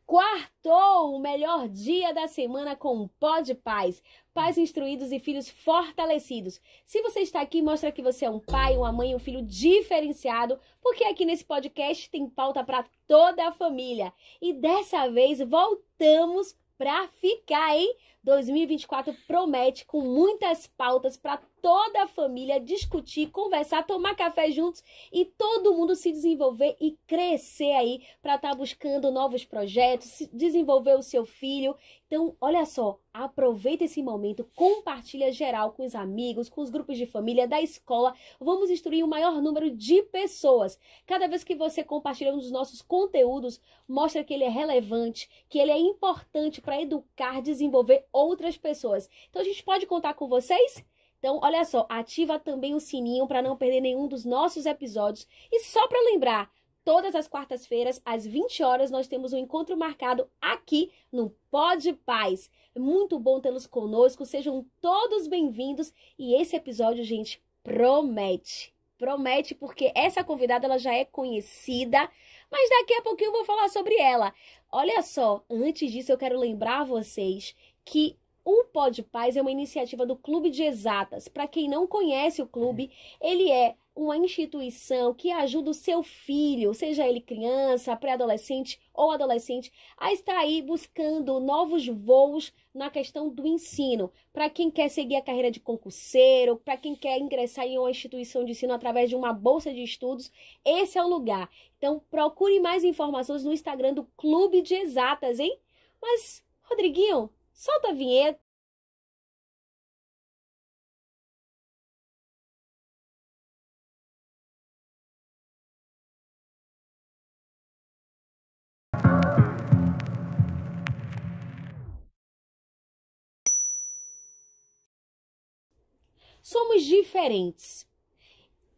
Quartou, o melhor dia da semana com o Pod Pais. Pais instruídos e filhos fortalecidos. Se você está aqui, mostra que você é um pai, uma mãe, um filho diferenciado, porque aqui nesse podcast tem pauta para toda a família. E dessa vez voltamos para ficar, hein? 2024 promete com muitas pautas para toda a família discutir, conversar, tomar café juntos e todo mundo se desenvolver e crescer aí para estar buscando novos projetos, desenvolver o seu filho. Então, olha só, aproveita esse momento, compartilha geral com os amigos, com os grupos de família, da escola. Vamos instruir o maior número de pessoas. Cada vez que você compartilha um dos nossos conteúdos, mostra que ele é relevante, que ele é importante para educar, desenvolver outras pessoas. Então, a gente pode contar com vocês? Então, olha só, ativa também o sininho para não perder nenhum dos nossos episódios. E só para lembrar, todas as quartas-feiras, às 20 horas, nós temos um encontro marcado aqui no Pod Pais. É muito bom tê-los conosco, sejam todos bem-vindos. E esse episódio, gente, promete. Promete porque essa convidada ela já é conhecida, mas daqui a pouquinho eu vou falar sobre ela. Olha só, antes disso eu quero lembrar vocês que o Pod Pais é uma iniciativa do Clube de Exatas. Para quem não conhece o clube, ele é uma instituição que ajuda o seu filho, seja ele criança, pré-adolescente ou adolescente, a estar aí buscando novos voos na questão do ensino. Para quem quer seguir a carreira de concurseiro, para quem quer ingressar em uma instituição de ensino através de uma bolsa de estudos, esse é o lugar. Então, procure mais informações no Instagram do Clube de Exatas, hein? Mas, Rodriguinho, solta a vinheta. Somos diferentes.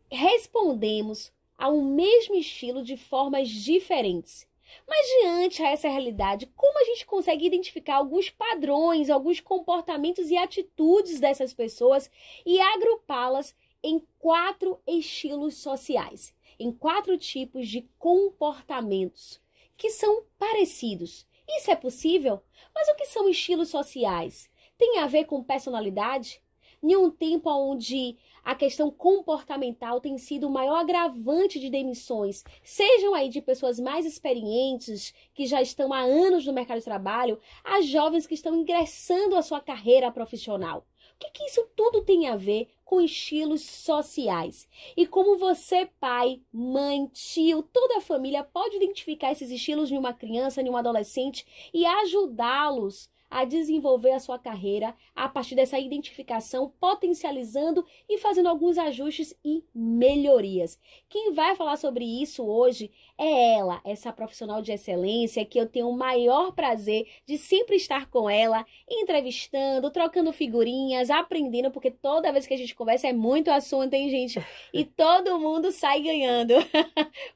Respondemos ao mesmo estilo de formas diferentes. Mas diante a essa realidade, como a gente consegue identificar alguns padrões, alguns comportamentos e atitudes dessas pessoas e agrupá-las em 4 estilos sociais, em 4 tipos de comportamentos que são parecidos? Isso é possível? Mas o que são estilos sociais? Tem a ver com personalidade? Em um tempo onde a questão comportamental tem sido o maior agravante de demissões, sejam aí de pessoas mais experientes, que já estão há anos no mercado de trabalho, a jovens que estão ingressando a sua carreira profissional. O que isso tudo tem a ver com estilos sociais? E como você, pai, mãe, tio, toda a família pode identificar esses estilos em uma criança, em um adolescente e ajudá-los a desenvolver a sua carreira a partir dessa identificação, potencializando e fazendo alguns ajustes e melhorias. Quem vai falar sobre isso hoje é ela, essa profissional de excelência que eu tenho o maior prazer de sempre estar com ela, entrevistando, trocando figurinhas, aprendendo, porque toda vez que a gente conversa é muito assunto, hein, gente? E todo mundo sai ganhando,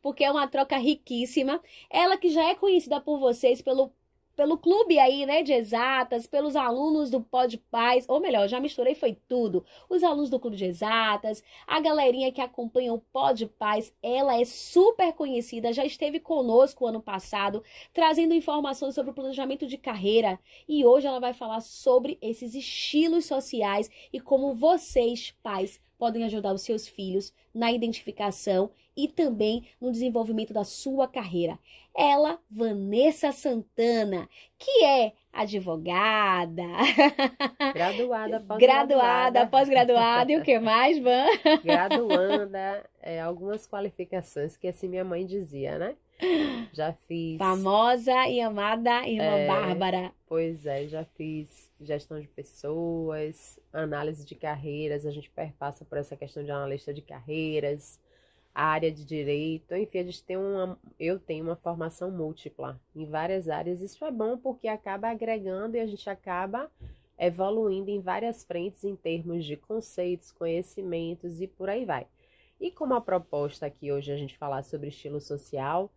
porque é uma troca riquíssima. Ela que já é conhecida por vocês pelo clube aí, né, de exatas, pelos alunos do Pod Pais, ou melhor, já misturei, foi tudo. Os alunos do clube de exatas, a galerinha que acompanha o Pod Pais, ela é super conhecida, já esteve conosco ano passado, trazendo informações sobre o planejamento de carreira. E hoje ela vai falar sobre esses estilos sociais e como vocês, pais, podem ajudar os seus filhos na identificação e também no desenvolvimento da sua carreira. Ela, Vanessa Santana, que é advogada, graduada, pós-graduada e o que mais, Van? Graduanda, algumas qualificações que assim minha mãe dizia, né? Já fiz... Famosa e amada irmã Bárbara. Pois é, já fiz gestão de pessoas, análise de carreiras, a gente perpassa por essa questão de analista de carreiras, a área de direito, enfim, eu tenho uma formação múltipla em várias áreas. Isso é bom porque acaba agregando e a gente acaba evoluindo em várias frentes em termos de conceitos, conhecimentos e por aí vai. E como a proposta aqui hoje a gente falar sobre estilo social,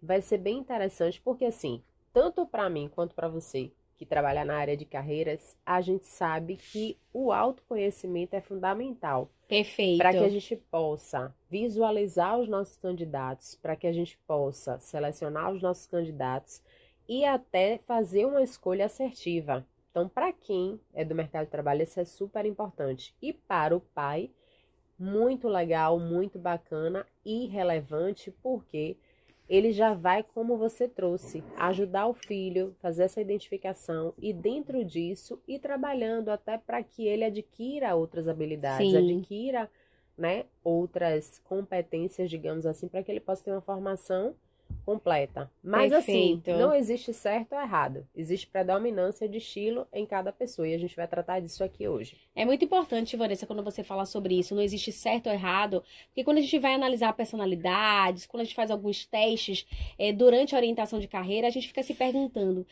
vai ser bem interessante porque assim, tanto para mim quanto para você que trabalha na área de carreiras, a gente sabe que o autoconhecimento é fundamental. Perfeito. Para que a gente possa visualizar os nossos candidatos, para que a gente possa selecionar os nossos candidatos e até fazer uma escolha assertiva. Então, para quem é do mercado de trabalho, isso é super importante. E para o pai, muito legal, muito bacana e relevante, porque ele já vai, como você trouxe, ajudar o filho, fazer essa identificação e dentro disso ir trabalhando até para que ele adquira outras habilidades, Sim. adquira, né, outras competências, digamos assim, para que ele possa ter uma formação completa. Mas Perfeito. assim, não existe certo ou errado. Existe predominância de estilo em cada pessoa e a gente vai tratar disso aqui hoje. É muito importante, Vanessa, quando você fala sobre isso, não existe certo ou errado, porque quando a gente vai analisar personalidades, quando a gente faz alguns testes durante a orientação de carreira, a gente fica se perguntando,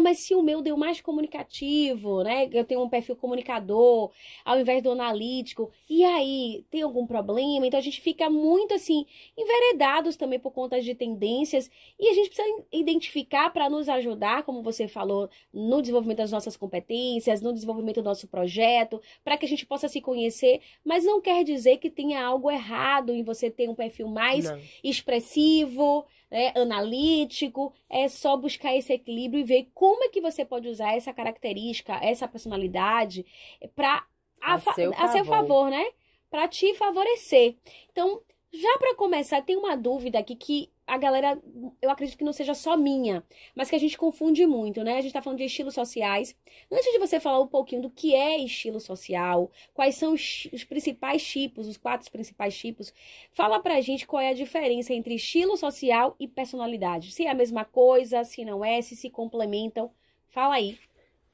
mas se o meu deu mais comunicativo, né? Eu tenho um perfil comunicador, ao invés do analítico, e aí, tem algum problema? Então a gente fica muito assim, enveredados também por conta de tendências, e a gente precisa identificar para nos ajudar, como você falou, no desenvolvimento das nossas competências, no desenvolvimento do nosso projeto, para que a gente possa se conhecer, mas não quer dizer que tenha algo errado em você ter um perfil mais expressivo, né, analítico. É só buscar esse equilíbrio e ver como é que você pode usar essa característica, essa personalidade para a seu favor, né? Para te favorecer. Então, já para começar, tem uma dúvida aqui que a galera, eu acredito que não seja só minha, mas que a gente confunde muito, né? A gente tá falando de estilos sociais. Antes de você falar um pouquinho do que é estilo social, quais são os principais tipos, os 4 principais tipos, fala pra gente qual é a diferença entre estilo social e personalidade. Se é a mesma coisa, se não é, se complementam. Fala aí.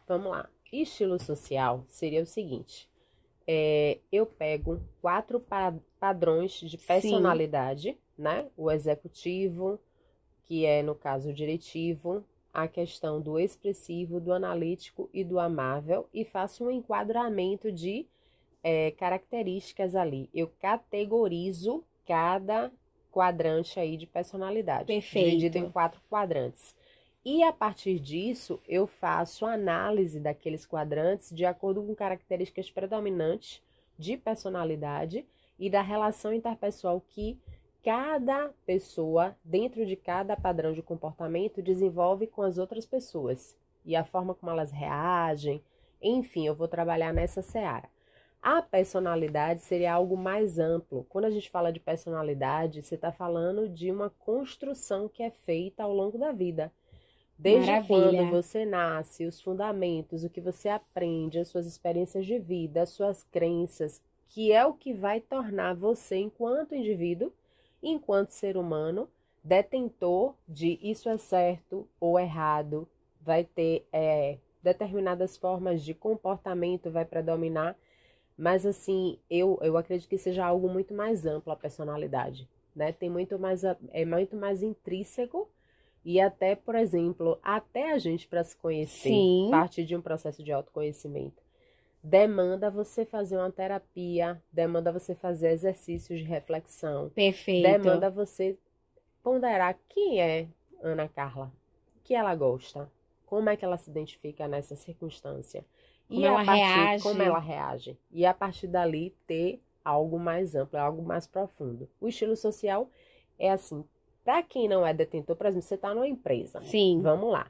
Vamos lá. Estilo social seria o seguinte. Eu pego 4 padrões de personalidade, sim, né? O executivo, que é, no caso, o diretivo, a questão do expressivo, do analítico e do amável, e faço um enquadramento de características ali. Eu categorizo cada quadrante aí de personalidade. Perfeito. Dividido em 4 quadrantes. E a partir disso, eu faço análise daqueles quadrantes de acordo com características predominantes de personalidade e da relação interpessoal que cada pessoa, dentro de cada padrão de comportamento, desenvolve com as outras pessoas. E a forma como elas reagem, enfim, eu vou trabalhar nessa seara. A personalidade seria algo mais amplo. Quando a gente fala de personalidade, você está falando de uma construção que é feita ao longo da vida. Desde quando você nasce, os fundamentos, o que você aprende, as suas experiências de vida, as suas crenças, que é o que vai tornar você, enquanto indivíduo, enquanto ser humano, detentor de isso é certo ou errado, vai ter determinadas formas de comportamento, vai predominar, mas assim, eu acredito que seja algo muito mais amplo a personalidade, né? Tem muito mais intrínseco. E até, por exemplo, até a gente para se conhecer, sim, parte de um processo de autoconhecimento, demanda você fazer uma terapia, demanda você fazer exercícios de reflexão. Perfeito. Demanda você ponderar quem é Ana Carla, o que ela gosta, como é que ela se identifica nessa circunstância. Como ela reage. Como ela reage. E a partir dali ter algo mais amplo, algo mais profundo. O estilo social é assim. Para quem não é detentor, por exemplo, você está numa empresa. Sim. Vamos lá.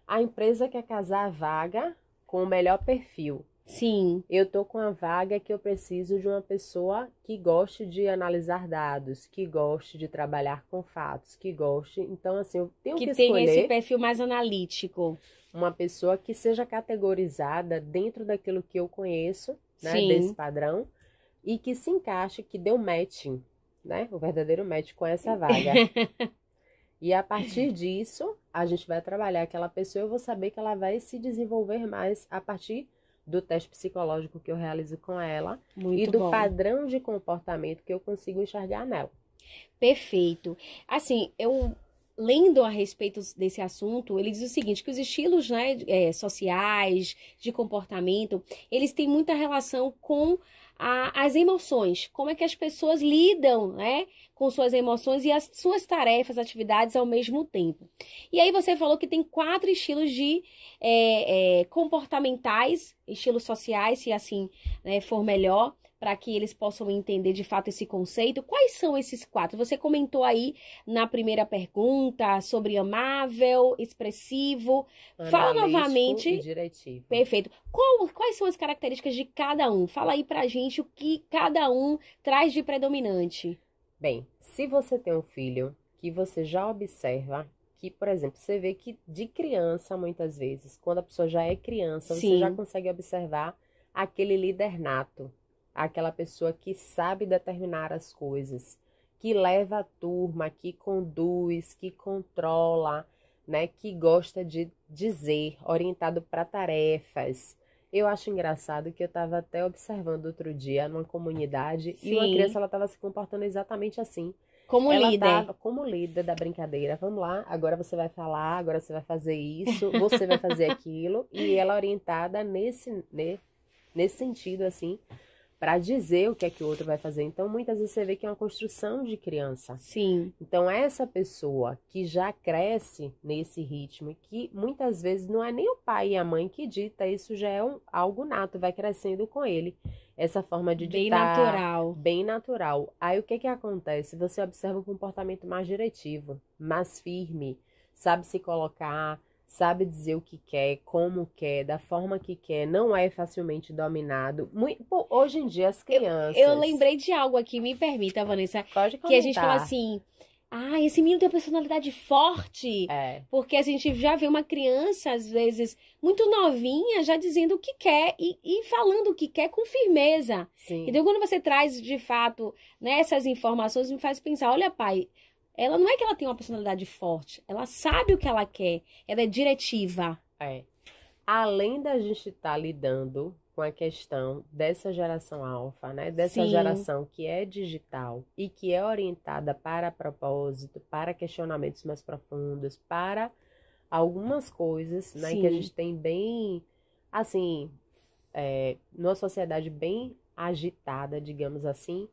A empresa quer casar a vaga com o melhor perfil. Sim. Eu estou com a vaga que eu preciso de uma pessoa que goste de analisar dados, que goste de trabalhar com fatos, que goste... Então, assim, eu tenho que escolher... Que tenha esse perfil mais analítico. Uma pessoa que seja categorizada dentro daquilo que eu conheço, né? Sim. Desse padrão. E que se encaixe, que dê um matching, né? O verdadeiro match com essa vaga. E a partir disso, a gente vai trabalhar aquela pessoa, eu vou saber que ela vai se desenvolver mais a partir do teste psicológico que eu realizo com ela. Muito e do bom. Padrão de comportamento que eu consigo enxergar nela. Perfeito. Assim, eu lendo a respeito desse assunto, ele diz o seguinte, que os estilos, né, sociais, de comportamento, eles têm muita relação com as emoções, como é que as pessoas lidam, né, com suas emoções e as suas tarefas, atividades ao mesmo tempo. E aí você falou que tem 4 estilos de comportamentais, estilos sociais, se assim, né, for melhor, para que eles possam entender de fato esse conceito. Quais são esses 4? Você comentou aí na primeira pergunta sobre amável, expressivo. Fala novamente. E diretivo. Perfeito. Quais são as características de cada um? Fala aí pra gente o que cada um traz de predominante. Bem, se você tem um filho que você já observa que, por exemplo, você vê que de criança, muitas vezes, quando a pessoa já é criança, Sim. você já consegue observar aquele líder nato, aquela pessoa que sabe determinar as coisas, que leva a turma, que conduz, que controla, né, que gosta de dizer, orientado para tarefas. Eu acho engraçado que eu estava até observando outro dia numa comunidade e uma Sim. criança ela estava se comportando exatamente assim. Como Ela líder. tava como líder da brincadeira. Vamos lá, agora você vai falar, agora você vai fazer isso, você vai fazer aquilo. E ela orientada nesse sentido, assim, para dizer o que é que o outro vai fazer. Então, muitas vezes você vê que é uma construção de criança. Sim. Então, essa pessoa que já cresce nesse ritmo, e que muitas vezes não é nem o pai e a mãe que dita, isso já é algo nato, vai crescendo com ele. Essa forma de Bem ditar, natural. bem natural. Aí o que que acontece? Você observa um comportamento mais diretivo, mais firme, sabe se colocar, sabe dizer o que quer, como quer, da forma que quer, não é facilmente dominado. Hoje em dia as crianças... Eu lembrei de algo aqui, me permita, Vanessa, Pode que a gente fala comentar. assim, esse menino tem uma personalidade forte, porque a gente já vê uma criança, às vezes, muito novinha, já dizendo o que quer e falando o que quer com firmeza. Sim. Então, quando você traz, de fato, né, essas informações, me faz pensar, olha, pai, ela não é que ela tem uma personalidade forte, ela sabe o que ela quer, ela é diretiva. Além da gente estar lidando com a questão dessa geração alfa, né? Dessa Sim. geração que é digital e que é orientada para propósito, para questionamentos mais profundos, para algumas coisas, né? Sim. Que a gente tem bem, assim, numa sociedade bem agitada, digamos assim,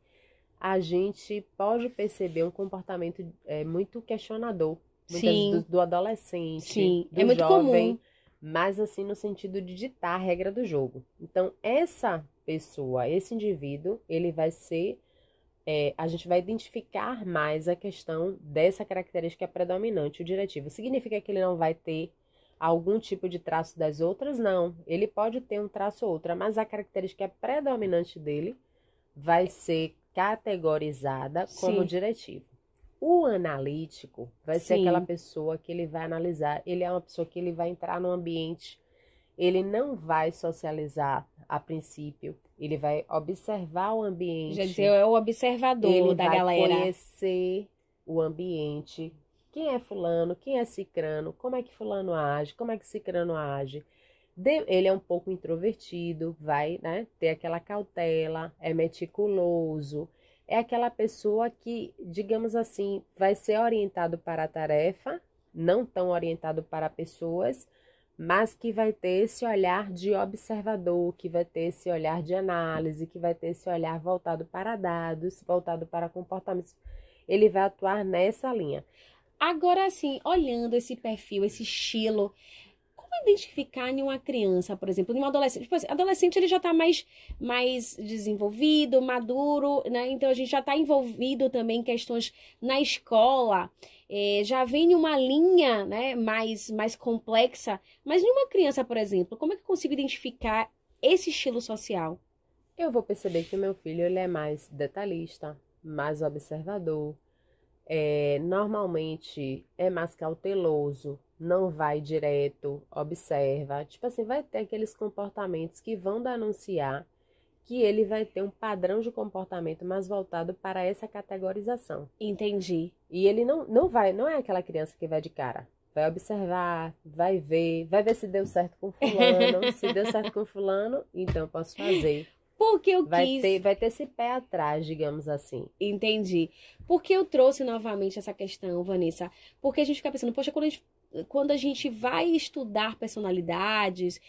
a gente pode perceber um comportamento muito questionador, muitas Sim. vezes do adolescente, Sim. do É muito jovem, comum. mas assim no sentido de ditar a regra do jogo. Então, essa pessoa, esse indivíduo, ele vai ser, a gente vai identificar mais a questão dessa característica predominante, o diretivo. Significa que ele não vai ter algum tipo de traço das outras? Não. Ele pode ter um traço ou outra, mas a característica predominante dele vai ser categorizada como Sim. diretivo. O analítico vai ser Sim. aquela pessoa que ele vai analisar, ele é uma pessoa que ele vai entrar no ambiente, ele não vai socializar a princípio, ele vai observar o ambiente. Já dizer, é o observador da galera. Ele vai conhecer o ambiente, quem é fulano, quem é cicrano, como é que fulano age, como é que cicrano age. Ele é um pouco introvertido, vai, né, ter aquela cautela, é meticuloso. É aquela pessoa que, digamos assim, vai ser orientado para a tarefa, não tão orientado para pessoas, mas que vai ter esse olhar de observador, que vai ter esse olhar de análise, que vai ter esse olhar voltado para dados, voltado para comportamentos. Ele vai atuar nessa linha. Agora, assim, olhando esse perfil, esse estilo, como identificar em uma criança, por exemplo, em um adolescente? Tipo assim, adolescente ele já está mais desenvolvido, maduro, né? Então a gente já está envolvido também em questões na escola, já vem em uma linha, né, mais complexa. Mas em uma criança, por exemplo, como é que eu consigo identificar esse estilo social? Eu vou perceber que o meu filho ele é mais detalhista, mais observador. Normalmente é mais cauteloso, não vai direto, observa. Tipo assim, vai ter aqueles comportamentos que vão denunciar que ele vai ter um padrão de comportamento mais voltado para essa categorização. Entendi. E ele não é aquela criança que vai de cara. Vai observar, vai ver se deu certo com fulano. Se deu certo com fulano, então eu posso fazer. Porque eu Vai quis... ter esse pé atrás, digamos assim. Entendi. Porque eu trouxe novamente essa questão, Vanessa? Porque a gente fica pensando, poxa, quando a gente vai estudar personalidades,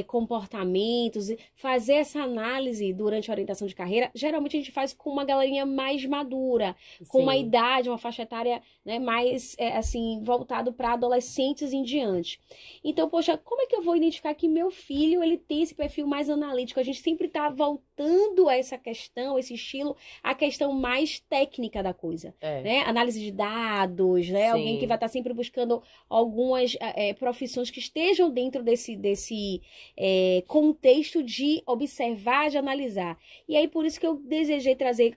comportamentos, fazer essa análise durante a orientação de carreira, geralmente a gente faz com uma galerinha mais madura, com uma Sim. idade, uma faixa etária, né, mais, assim, voltado para adolescentes em diante. Então, poxa, como é que eu vou identificar que meu filho, ele tem esse perfil mais analítico? A gente sempre está voltando a essa questão, esse estilo, a questão mais técnica da coisa, né? Análise de dados, né? Alguém que vai estar sempre buscando algumas profissões que estejam dentro desse contexto de observar, de analisar. E aí, por isso que eu desejei trazer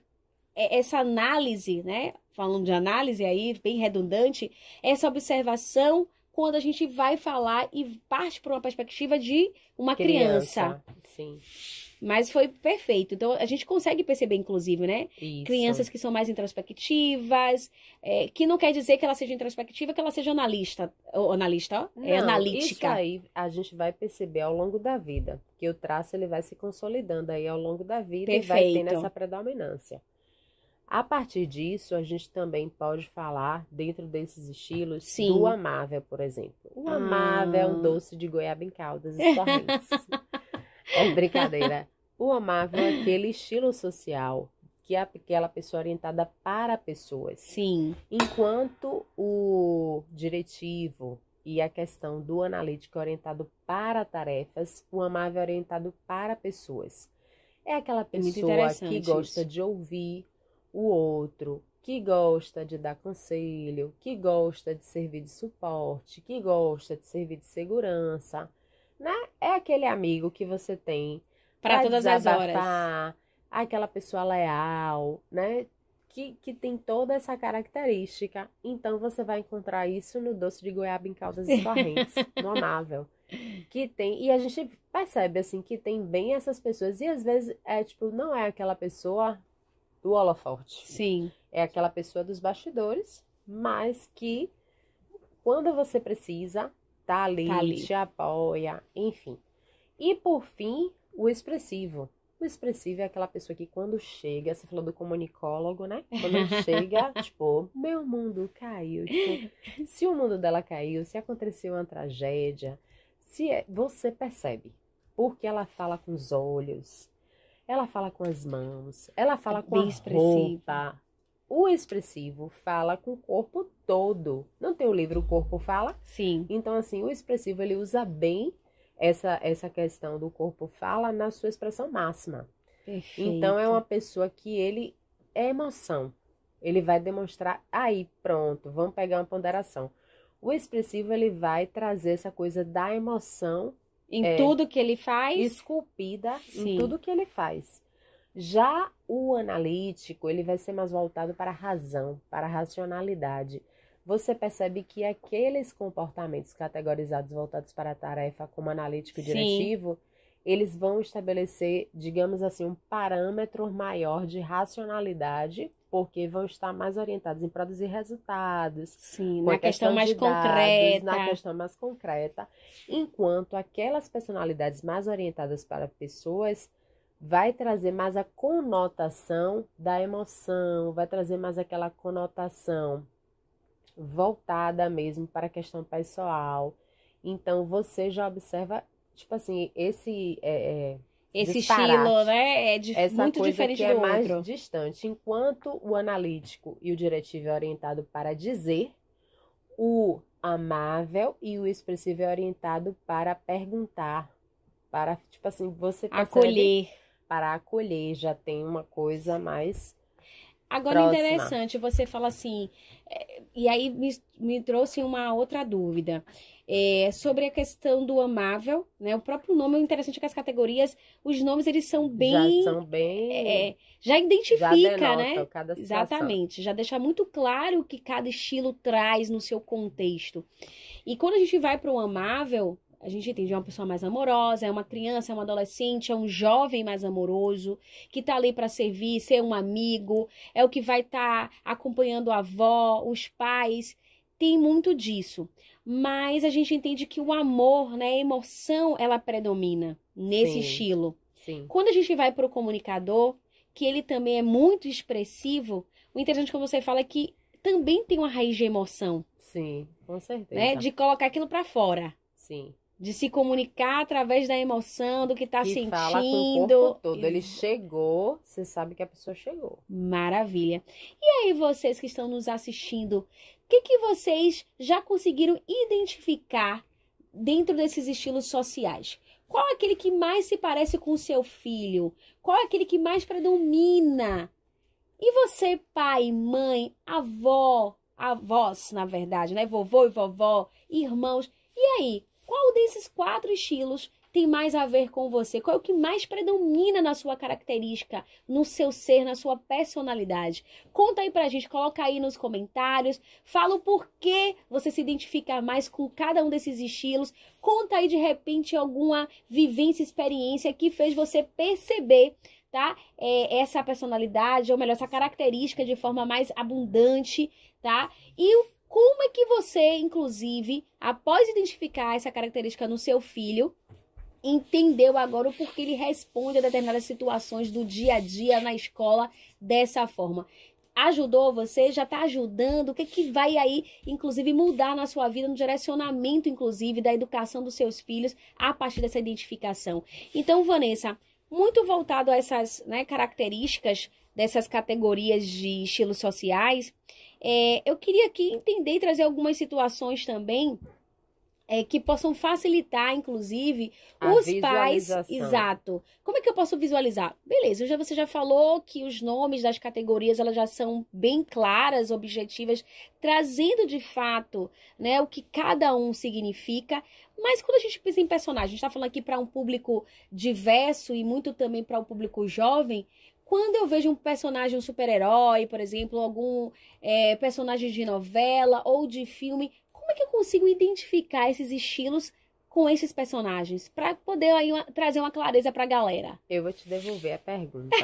essa análise, né? Falando de análise aí, bem redundante, essa observação quando a gente vai falar e parte para uma perspectiva de uma criança. Sim. Mas foi perfeito. Então, a gente consegue perceber, inclusive, né? Isso. Crianças que são mais introspectivas, que não quer dizer que ela seja introspectiva, que ela seja analista. Ou analista, ó, Não, analítica. Isso aí a gente vai perceber ao longo da vida. Que o traço ele vai se consolidando aí ao longo da vida e vai tendo essa predominância. A partir disso, a gente também pode falar, dentro desses estilos, do amável, por exemplo. O amável é um doce de goiaba em caldas e sorrentes. É brincadeira. O amável é aquele estilo social que é aquela pessoa orientada para pessoas. Sim. Enquanto o diretivo e a questão do analítico é orientado para tarefas, o amável é orientado para pessoas. É aquela pessoa que gosta de ouvir o outro, que gosta de dar conselho, que gosta de servir de suporte, que gosta de servir de segurança, né? É aquele amigo que você tem para todas as horas. Aquela pessoa leal, né? Que tem toda essa característica. Então, você vai encontrar isso no doce de goiaba em caldas e sorrentes, no amável. E a gente percebe, assim, que tem bem essas pessoas. E, às vezes, não é aquela pessoa do holofote. Sim. É aquela pessoa dos bastidores, mas que, quando você precisa, tá ali, te apoia, enfim. E, por fim, o expressivo. O expressivo é aquela pessoa que, quando chega, você falou do comunicólogo, né? Quando chega, tipo, meu mundo caiu. Tipo, se o mundo dela caiu, se aconteceu uma tragédia, você percebe. Porque ela fala com os olhos, ela fala com as mãos, ela fala com a roupa. O expressivo fala com o corpo todo. Não tem o livro O Corpo Fala? Sim. Então, assim, o expressivo, ele usa bem essa questão do corpo fala na sua expressão máxima. Perfeito. Então, é uma pessoa que ele é emoção. Ele vai demonstrar, aí, pronto, vamos pegar uma ponderação. O expressivo, ele vai trazer essa coisa da emoção em tudo que ele faz, esculpida em tudo que ele faz. Já o analítico, ele vai ser mais voltado para a razão, para a racionalidade. Você percebe que aqueles comportamentos categorizados voltados para a tarefa como analítico e diretivo, eles vão estabelecer, digamos assim, um parâmetro maior de racionalidade, porque vão estar mais orientados em produzir resultados. Sim, na questão mais concreta. Na questão mais concreta. Enquanto aquelas personalidades mais orientadas para pessoas vai trazer mais a conotação da emoção, vai trazer mais aquela conotação voltada mesmo para a questão pessoal. Então, você já observa, tipo assim, esse estilo, né? Muito diferente do outro. Mais distante. Enquanto o analítico e o diretivo é orientado para dizer, o amável e o expressivo é orientado para perguntar, para, tipo assim, você percebe, acolher. Para acolher, já tem uma coisa mais Agora, próxima. Interessante, você fala assim, e aí me trouxe uma outra dúvida, sobre a questão do amável, né? O próprio nome é interessante que as categorias, os nomes, eles são bem... Já são bem... já identifica, já denota, né? Cada situação. Exatamente, já deixa muito claro o que cada estilo traz no seu contexto. E quando a gente vai para o amável, a gente entende, é uma pessoa mais amorosa, é uma criança, é um adolescente, é um jovem mais amoroso, que tá ali para servir, ser um amigo, é o que vai estar acompanhando a avó, os pais, tem muito disso. Mas a gente entende que o amor, né, a emoção, ela predomina nesse estilo. Sim. Quando a gente vai para o comunicador, que ele também é muito expressivo, o interessante, como você fala, é que também tem uma raiz de emoção. Sim, com certeza. Né, de colocar aquilo para fora. Sim. De se comunicar através da emoção, do que está sentindo. Fala com o corpo todo. Ele chegou, você sabe que a pessoa chegou. Maravilha. E aí, vocês que estão nos assistindo, o que vocês já conseguiram identificar dentro desses estilos sociais? Qual é aquele que mais se parece com o seu filho? Qual é aquele que mais predomina? E você, pai, mãe, avós, na verdade, né? Vovô e vovó, irmãos. E aí, qual desses 4 estilos tem mais a ver com você? Qual é o que mais predomina na sua característica, no seu ser, na sua personalidade? Conta aí pra gente, coloca aí nos comentários, fala o porquê você se identifica mais com cada um desses estilos. Conta aí, de repente, alguma vivência, experiência que fez você perceber, tá? Essa personalidade, ou melhor, essa característica de forma mais abundante, tá? E como é que você, inclusive, após identificar essa característica no seu filho, entendeu agora o porquê ele responde a determinadas situações do dia a dia na escola dessa forma? Ajudou você? Já está ajudando? O que que vai aí, inclusive, mudar na sua vida, no direcionamento, inclusive, da educação dos seus filhos a partir dessa identificação? Então, Vanessa, muito voltado a essas, né, características dessas categorias de estilos sociais, eu queria aqui entender e trazer algumas situações também que possam facilitar, inclusive, os pais. Exato. Como é que eu posso visualizar? Beleza, você já falou que os nomes das categorias elas já são bem claras, objetivas, trazendo de fato, né, o que cada um significa. Mas quando a gente pensa em personagem, a gente está falando aqui para um público diverso e muito também para o público jovem. Quando eu vejo um personagem, um super-herói, por exemplo, algum personagem de novela ou de filme, como é que eu consigo identificar esses estilos com esses personagens? Para poder aí trazer uma clareza para a galera. Eu vou te devolver a pergunta.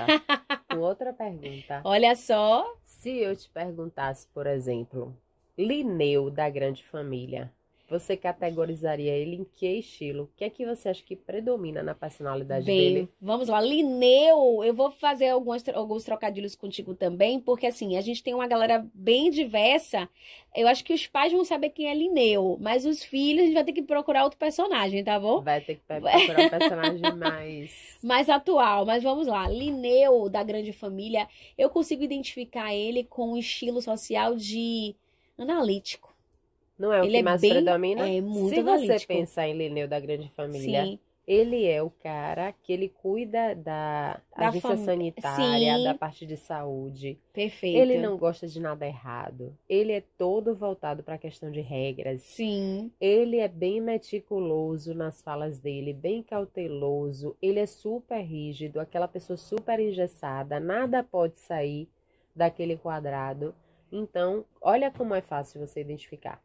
Com outra pergunta. Olha só. Se eu te perguntasse, por exemplo, Linneu da Grande Família, você categorizaria ele em que estilo? O que é que você acha que predomina na personalidade dele? Vamos lá. Linneu, eu vou fazer alguns trocadilhos contigo também, porque assim, a gente tem uma galera bem diversa. Eu acho que os pais vão saber quem é Linneu, mas os filhos a gente vai ter que procurar outro personagem, tá bom? Vai ter que procurar um personagem mais atual, mas vamos lá. Linneu da Grande Família, eu consigo identificar ele com um estilo social de analítico. Não é o que mais predomina? É muito Se analítico. você pensar em Linneu da Grande Família, sim, ele é o cara que ele cuida da agência sanitária, sim, da parte de saúde. Perfeito. Ele não gosta de nada errado. Ele é todo voltado para a questão de regras. Sim. Ele é bem meticuloso nas falas dele, bem cauteloso. Ele é super rígido, aquela pessoa super engessada. Nada pode sair daquele quadrado. Então, olha como é fácil você identificar.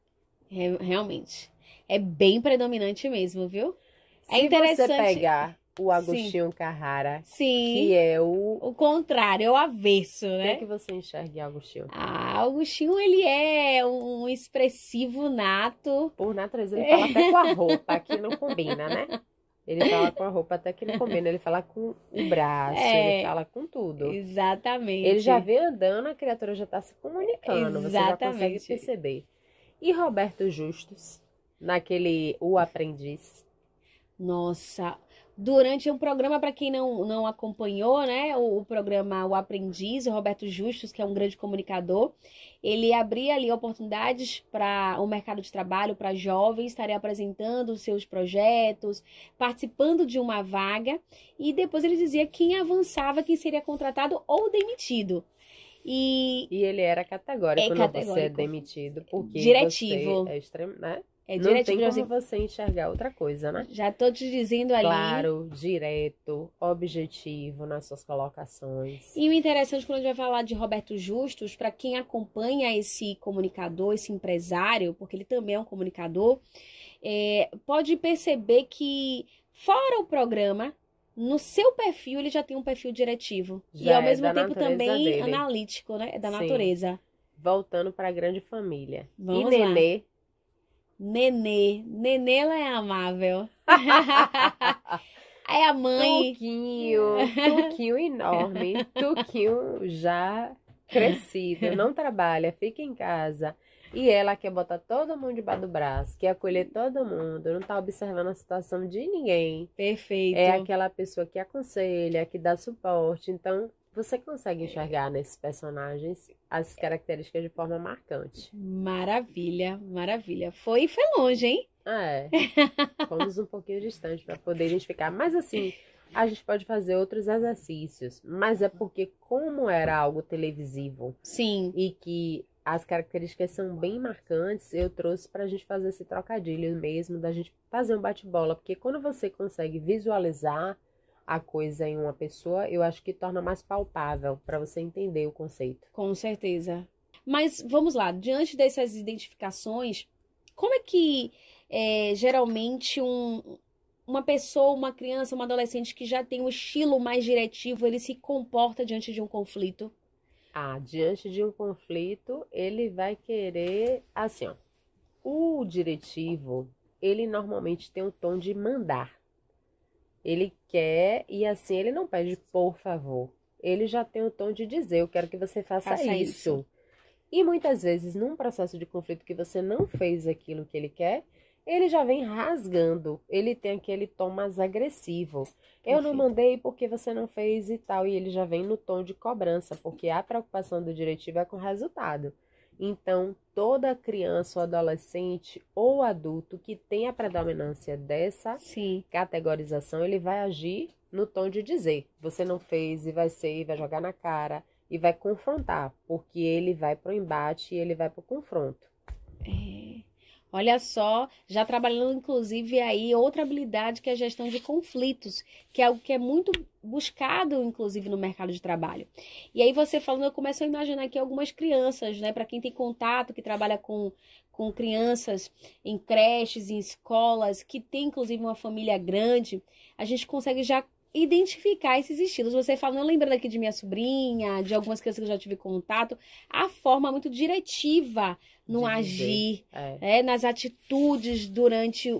Realmente. É bem predominante mesmo, viu? Se você pegar o Agostinho Carrara, sim, que é o contrário, é o avesso, né? O que é que você enxerga em Agostinho? Agostinho, ele é um expressivo nato. Por natureza, ele fala até com a roupa, que não combina, né? Ele fala com a roupa até que não combina, ele fala com o braço, ele fala com tudo. Exatamente. Ele já vem andando, a criatura já tá se comunicando, você já consegue perceber. E Roberto Justus, naquele O Aprendiz? Nossa, durante um programa, para quem não acompanhou, né, o programa O Aprendiz, o Roberto Justus, que é um grande comunicador, ele abria ali oportunidades para o mercado de trabalho, para jovens estarem apresentando os seus projetos, participando de uma vaga, e depois ele dizia quem avançava, quem seria contratado ou demitido. E ele era categórico, não você é demitido, porque diretivo. Você é extremo, né? Não tem como você enxergar outra coisa, né? Já tô te dizendo ali. Claro, direto, objetivo nas suas colocações. E o interessante quando a gente vai falar de Roberto Justus, para quem acompanha esse comunicador, esse empresário, porque ele também é um comunicador, pode perceber que fora o programa, no seu perfil ele já tem um perfil diretivo. E ao mesmo tempo também dele. Analítico, né? Da natureza. Voltando para a Grande Família. Vamos e Nenê? Nenê, ela é amável. Aí a mãe... Tuquinho enorme, Tuquinho já crescido, não trabalha, fica em casa. E ela quer botar todo mundo debaixo do braço, quer acolher todo mundo, não tá observando a situação de ninguém. Perfeito. É aquela pessoa que aconselha, que dá suporte. Então, você consegue enxergar nesses personagens as características de forma marcante. Maravilha, maravilha. Foi longe, hein? fomos um pouquinho distante para poder identificar. Mas assim, a gente pode fazer outros exercícios. Mas é porque como era algo televisivo Sim, e que as características são bem marcantes, eu trouxe para a gente fazer esse trocadilho mesmo, da gente fazer um bate-bola. Porque quando você consegue visualizar a coisa em uma pessoa, eu acho que torna mais palpável para você entender o conceito. com certeza. Mas vamos lá, diante dessas identificações, como é que geralmente uma pessoa, uma criança, uma adolescente que já tem um estilo mais diretivo, ele se comporta diante de um conflito? Ah, diante de um conflito, ele vai querer, assim, ó, o diretivo, ele normalmente tem um tom de mandar. Ele quer, e assim, ele não pede por favor. Ele já tem o tom de dizer, eu quero que você faça Faça isso. isso. E muitas vezes, num processo de conflito que você não fez aquilo que ele quer, ele já vem rasgando. Ele tem aquele tom mais agressivo. Eu não Perfeito. mandei porque você não fez e tal. E ele já vem no tom de cobrança, porque a preocupação do diretivo é com o resultado. Então, toda criança ou adolescente ou adulto que tem a predominância dessa Sim. categorização, ele vai agir no tom de dizer. Você não fez e vai ser, e vai jogar na cara e vai confrontar, porque ele vai pro embate e ele vai pro confronto. Olha só, já trabalhando inclusive aí outra habilidade que é a gestão de conflitos, que é algo que é muito buscado inclusive no mercado de trabalho. E aí você falando, eu começo a imaginar aqui algumas crianças, né, para quem tem contato, que trabalha com crianças em creches, em escolas, que tem inclusive uma família grande, a gente consegue já identificar esses estilos. Você falando, eu lembro aqui de minha sobrinha, de algumas crianças que eu já tive contato, a forma muito diretiva no De dizer. agir, É. nas atitudes durante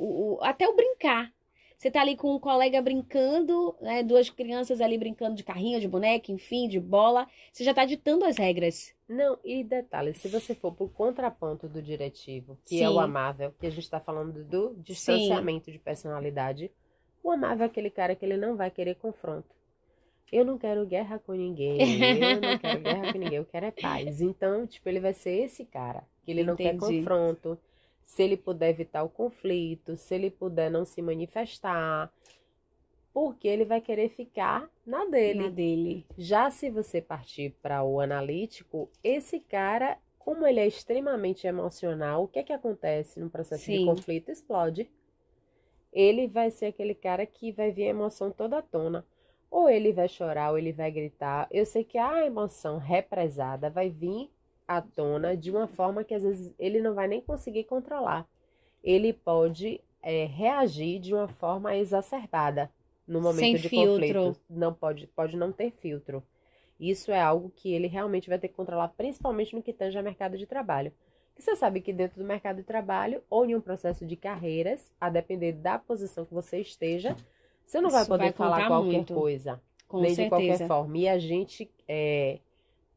até o brincar. Você tá ali com um colega brincando, né, duas crianças ali brincando de carrinho, de boneca, enfim, de bola. Você já tá ditando as regras. Não, e detalhe, se você for pro contraponto do diretivo, que é o Sim, amável, que a gente está falando do sim, distanciamento de personalidade, o amável é aquele cara que ele não vai querer confronto. Eu não quero guerra com ninguém, eu não quero guerra com ninguém, eu quero é paz. Então, tipo, ele vai ser esse cara, que ele não quer entendi. confronto, se ele puder evitar o conflito, se ele puder não se manifestar, porque ele vai querer ficar na Na dele. dele. Já se você partir para o analítico, esse cara, como ele é extremamente emocional, o que é que acontece no processo de Sim, conflito? Explode. Ele vai ser aquele cara que vai vir a emoção toda à tona. Ou ele vai chorar, ou ele vai gritar. Eu sei que a emoção represada vai vir à tona de uma forma que às vezes ele não vai nem conseguir controlar. Ele pode reagir de uma forma exacerbada no momento sem de filtro. conflito. Não pode não ter filtro. Isso é algo que ele realmente vai ter que controlar, principalmente no que tange ao mercado de trabalho. E você sabe que dentro do mercado de trabalho ou em um processo de carreiras, a depender da posição que você esteja, você não vai Isso poder vai falar contar qualquer muito, coisa, com nem de qualquer certeza. forma. E a gente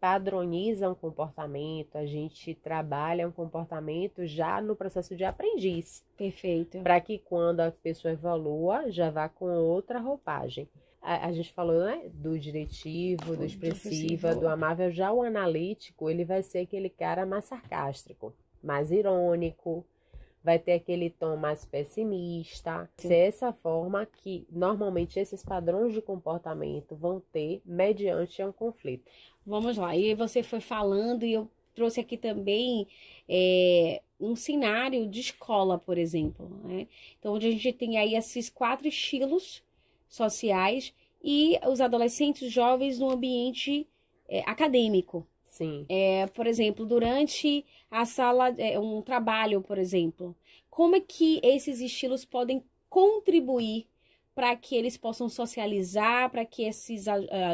padroniza um comportamento, a gente trabalha um comportamento já no processo de aprendiz, Perfeito. para que quando a pessoa evolua, já vá com outra roupagem. A gente falou, né, do diretivo, do expressivo, do amável. Já o analítico, ele vai ser aquele cara mais sarcástico, mais irônico, vai ter aquele tom mais pessimista. Ser essa forma que normalmente esses padrões de comportamento vão ter mediante um conflito. Vamos lá. E você foi falando e eu trouxe aqui também um cenário de escola, por exemplo, né? Então, onde a gente tem aí esses 4 estilos sociais e os adolescentes, os jovens no ambiente acadêmico. Sim. Por exemplo, durante a sala, um trabalho, por exemplo, como é que esses estilos podem contribuir para que eles possam socializar, para que esses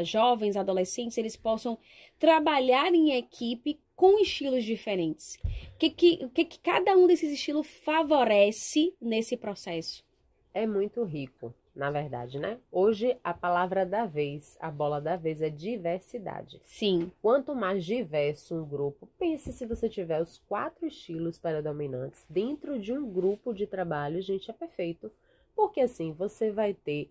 jovens, adolescentes, eles possam trabalhar em equipe com estilos diferentes? O que cada um desses estilos favorece nesse processo? É muito rico, na verdade, né? Hoje, a palavra da vez, a bola da vez é diversidade. Sim, Quanto mais diverso um grupo, pense se você tiver os 4 estilos predominantes dentro de um grupo de trabalho, gente, é perfeito. Porque assim, você vai ter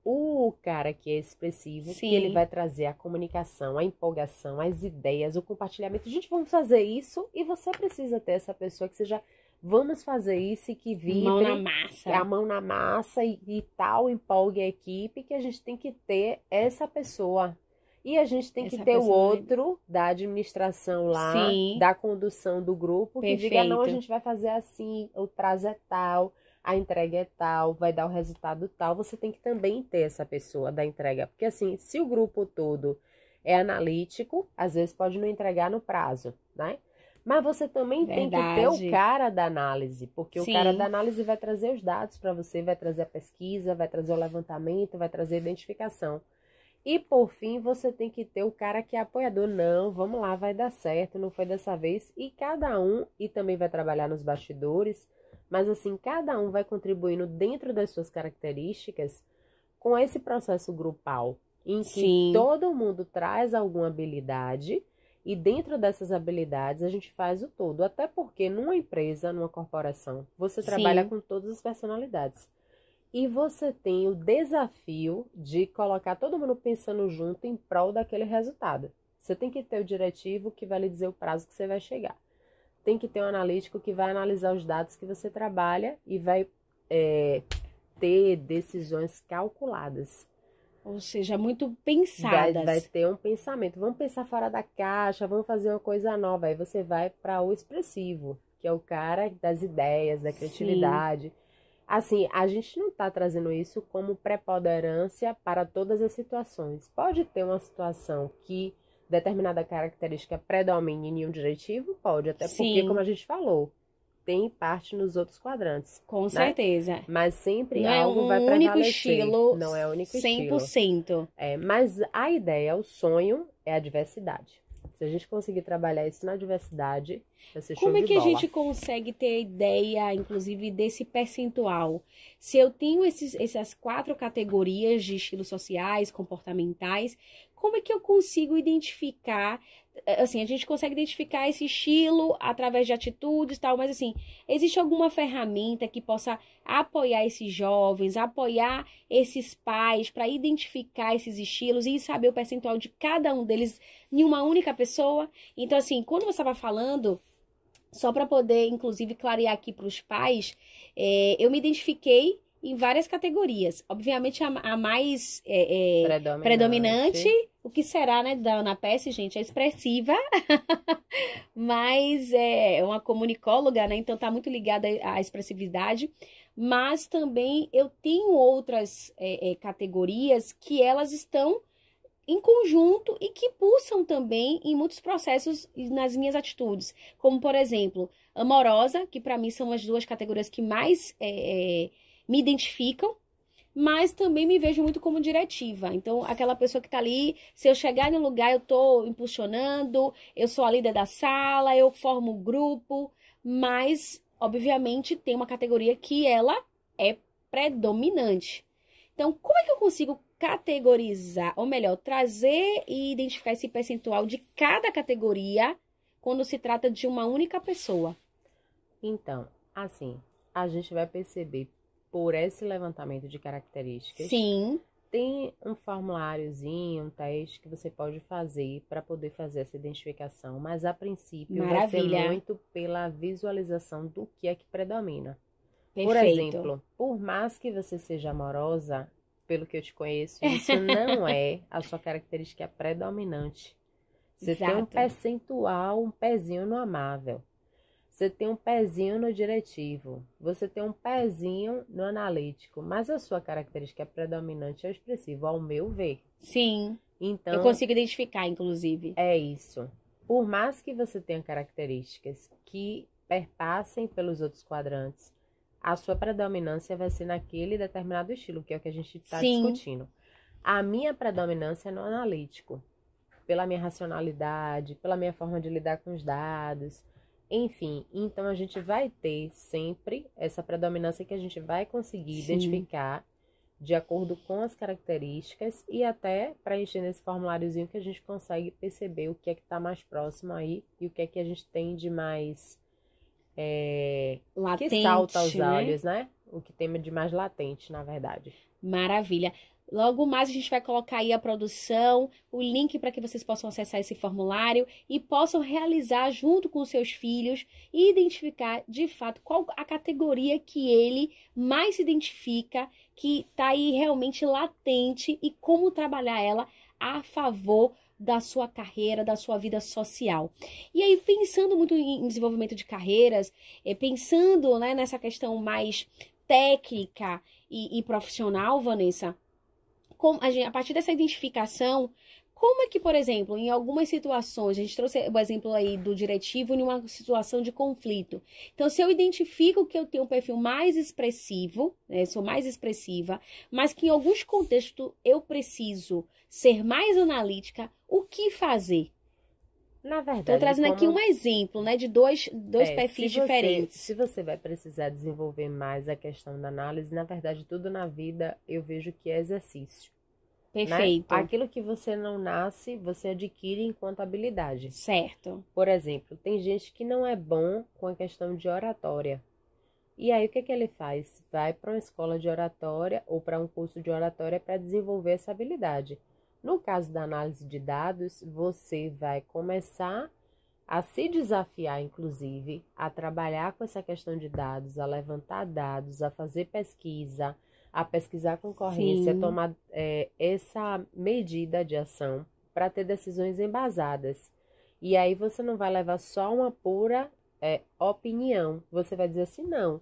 o cara que é expressivo, que ele sim, vai trazer a comunicação, a empolgação, as ideias, o compartilhamento. Gente, vamos fazer isso e você precisa ter essa pessoa que seja Vamos fazer isso e que vibre. Mão na massa. A mão na massa e tal, empolgue a equipe, que a gente tem que ter essa pessoa. E a gente tem que ter o outro da administração lá, Sim. da condução do grupo, que diga, não, a gente vai fazer assim, o prazo é tal, a entrega é tal, vai dar o resultado tal. Você tem que também ter essa pessoa da entrega. Porque assim, se o grupo todo é analítico, às vezes pode não entregar no prazo, né? Mas você também tem que ter o cara da análise, porque o cara da análise vai trazer os dados para você, vai trazer a pesquisa, vai trazer o levantamento, vai trazer a identificação. E, por fim, você tem que ter o cara que é apoiador. Não, vamos lá, vai dar certo, não foi dessa vez. E cada um, e também vai trabalhar nos bastidores, mas assim, cada um vai contribuindo dentro das suas características com esse processo grupal, em que todo mundo traz alguma habilidade e dentro dessas habilidades a gente faz o todo. Até porque numa empresa, numa corporação, você trabalha com todas as personalidades. E você tem o desafio de colocar todo mundo pensando junto em prol daquele resultado. Você tem que ter o diretivo que vai lhe dizer o prazo que você vai chegar. Tem que ter um analítico que vai analisar os dados que você trabalha e vai ter decisões calculadas. Ou seja, muito pensadas. Vai ter um pensamento. Vamos pensar fora da caixa, vamos fazer uma coisa nova. Aí você vai para o expressivo, que é o cara das ideias, da criatividade. Assim, a gente não está trazendo isso como preponderância para todas as situações. Pode ter uma situação que determinada característica predomine em um diretivo? Pode, até porque, como a gente falou, tem parte nos outros quadrantes. Com certeza. Mas sempre não algo vai prevalecer. Não é o único estilo. Não é o único 100%. Estilo. Mas a ideia, o sonho é a diversidade. Se a gente conseguir trabalhar isso na diversidade, vai ser show de bola. Como é que a gente consegue ter ideia, inclusive, desse percentual? Se eu tenho essas 4 categorias de estilos sociais, comportamentais, como é que eu consigo identificar? Assim, a gente consegue identificar esse estilo através de atitudes e tal, mas assim, existe alguma ferramenta que possa apoiar esses jovens, apoiar esses pais para identificar esses estilos e saber o percentual de cada um deles em uma única pessoa? Então, assim, quando você estava falando, só para poder, inclusive, clarear aqui para os pais, eu me identifiquei em várias categorias. Obviamente, a mais predominante, o que será, né, da Ana Pesce, gente, é expressiva, mas é uma comunicóloga, né, então tá muito ligada à expressividade, mas também eu tenho outras categorias que elas estão em conjunto e que pulsam também em muitos processos nas minhas atitudes, como, por exemplo, amorosa, que para mim são as 2 categorias que mais me identificam, mas também me vejo muito como diretiva. Então, aquela pessoa que tá ali, se eu chegar em um lugar, eu tô impulsionando, eu sou a líder da sala, eu formo um grupo, mas, obviamente, tem uma categoria que ela é predominante. Então, como é que eu consigo categorizar, ou melhor, trazer e identificar esse percentual de cada categoria quando se trata de uma única pessoa? Então, assim, a gente vai perceber por esse levantamento de características. Sim. Tem um formuláriozinho, um teste que você pode fazer para poder fazer essa identificação, mas a princípio vai ser muito pela visualização do que é que predomina. Perfeito. Por exemplo, por mais que você seja amorosa, pelo que eu te conheço, isso não é a sua característica predominante. Você tem um percentual, um pezinho no amável. Você tem um pezinho no diretivo, você tem um pezinho no analítico, mas a sua característica predominante é o expressivo, ao meu ver. Sim, então eu consigo identificar, inclusive. É isso. Por mais que você tenha características que perpassem pelos outros quadrantes, a sua predominância vai ser naquele determinado estilo, que é o que a gente está discutindo. A minha predominância é no analítico, pela minha racionalidade, pela minha forma de lidar com os dados. Enfim, então a gente vai ter sempre essa predominância que a gente vai conseguir identificar de acordo com as características e até preencher nesse formuláriozinho que a gente consegue perceber o que é que está mais próximo aí e o que é que a gente tem de mais latente, que salta aos olhos, né? O que tem de mais latente, na verdade. Maravilha. Logo mais a gente vai colocar aí a produção, o link para que vocês possam acessar esse formulário e possam realizar junto com os seus filhos e identificar de fato qual a categoria que ele mais se identifica, que está aí realmente latente e como trabalhar ela a favor da sua carreira, da sua vida social. E aí, pensando muito em desenvolvimento de carreiras, pensando, né, nessa questão mais técnica e profissional, Vanessa, a partir dessa identificação, como é que, por exemplo, em algumas situações, a gente trouxe o exemplo aí do diretivo em uma situação de conflito. Então, se eu identifico que eu tenho um perfil mais expressivo, né, sou mais expressiva, mas que em alguns contextos eu preciso ser mais analítica, o que fazer? Na verdade, estou trazendo aqui um exemplo, né, de dois perfis diferentes. Se você vai precisar desenvolver mais a questão da análise, na verdade, tudo na vida eu vejo que é exercício. Perfeito. Né? Aquilo que você não nasce, você adquire enquanto habilidade. Certo. Por exemplo, tem gente que não é bom com a questão de oratória. E aí, o que ele faz? Vai para uma escola de oratória ou para um curso de oratória para desenvolver essa habilidade. No caso da análise de dados, você vai começar a se desafiar, inclusive, a trabalhar com essa questão de dados, a levantar dados, a fazer pesquisa, a pesquisar concorrência, a tomar essa medida de ação para ter decisões embasadas. E aí você não vai levar só uma pura opinião. Você vai dizer assim, não,